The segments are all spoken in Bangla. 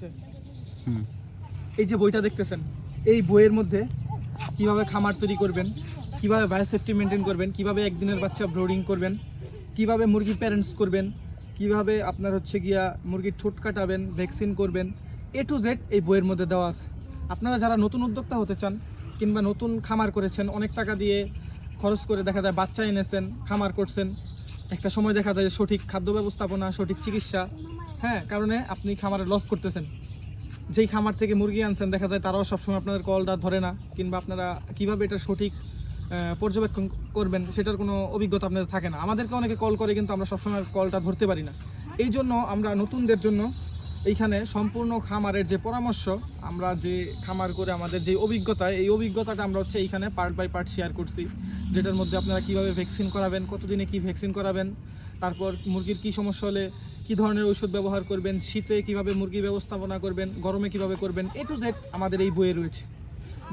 আছে। এই যে বইটা দেখতেছেন, এই বইয়ের মধ্যে কিভাবে খামার তৈরি করবেন, কিভাবে বায়োসেফটি মেনটেন করবেন, কিভাবে একদিনের বাচ্চা ব্রোডিং করবেন, কিভাবে মুরগি প্যারেন্টস করবেন, কিভাবে আপনার হচ্ছে গিয়া মুরগির ঠোঁট কাটাবেন, ভ্যাকসিন করবেন, এ টু জেড এই বইয়ের মধ্যে দেওয়া আছে। আপনারা যারা নতুন উদ্যোক্তা হতে চান কিংবা নতুন খামার করেছেন, অনেক টাকা দিয়ে খরচ করে দেখা যায় বাচ্চা এনেছেন, খামার করছেন, একটা সময় দেখা যায় সঠিক খাদ্য ব্যবস্থাপনা, সঠিক চিকিৎসা কারণে আপনি খামারে লস করতেছেন। যেই খামার থেকে মুরগি আনছেন দেখা যায় তারাও সবসময় আপনাদের কলটা ধরে না, কিংবা আপনারা কিভাবে এটা সঠিক পর্যবেক্ষণ করবেন সেটার কোনো অভিজ্ঞতা আপনাদের থাকে না। আমাদেরকে অনেকে কল করে কিন্তু আমরা সবসময় কলটা ধরতে পারি না। এই জন্য আমরা নতুনদের জন্য এইখানে সম্পূর্ণ খামারের যে পরামর্শ, আমরা যে খামার করে আমাদের যে অভিজ্ঞতা, এই অভিজ্ঞতাটা আমরা হচ্ছে এইখানে পার্ট বাই পার্ট শেয়ার করছি, যেটার মধ্যে আপনারা কিভাবে ভ্যাকসিন করাবেন, কতদিনে কি ভ্যাকসিন করাবেন, তারপর মুরগির কি সমস্যা হলে কী ধরনের ঔষধ ব্যবহার করবেন, শীতে কিভাবে মুরগি ব্যবস্থাপনা করবেন, গরমে কিভাবে করবেন, এ টু জেড আমাদের এই বইয়ে রয়েছে।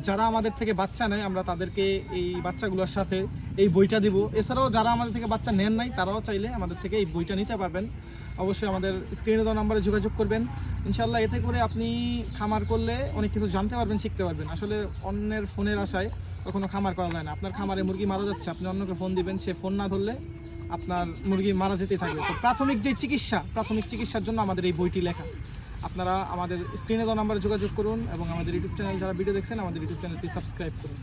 যারা আমাদের থেকে বাচ্চা নেয় আমরা তাদেরকে এই বাচ্চাগুলোর সাথে এই বইটা দিব। এছাড়াও যারা আমাদের থেকে বাচ্চা নেন নাই তারাও চাইলে আমাদের থেকে এই বইটা নিতে পারবেন। অবশ্যই আমাদের স্ক্রিনে দেওয়া নাম্বারে যোগাযোগ করবেন। ইনশাল্লাহ এতে করে আপনি খামার করলে অনেক কিছু জানতে পারবেন, শিখতে পারবেন। আসলে অন্যের ফোনের আশায় কখনো খামার করা যায় না। আপনার খামারে মুরগি মারা যাচ্ছে, আপনি অন্যকে ফোন দিবেন, সে ফোন না ধরলে আপনার মুরগি মারা যেতেই থাকবে। তো প্রাথমিক চিকিৎসার জন্য আমাদের এই বইটি লেখা। আপনারা আমাদের স্ক্রিনে দেওয়া নাম্বারে যোগাযোগ করুন এবং আমাদের ইউটিউব চ্যানেল যারা ভিডিও দেখছেন আমাদের ইউটিউব চ্যানেলটি সাবস্ক্রাইব করুন।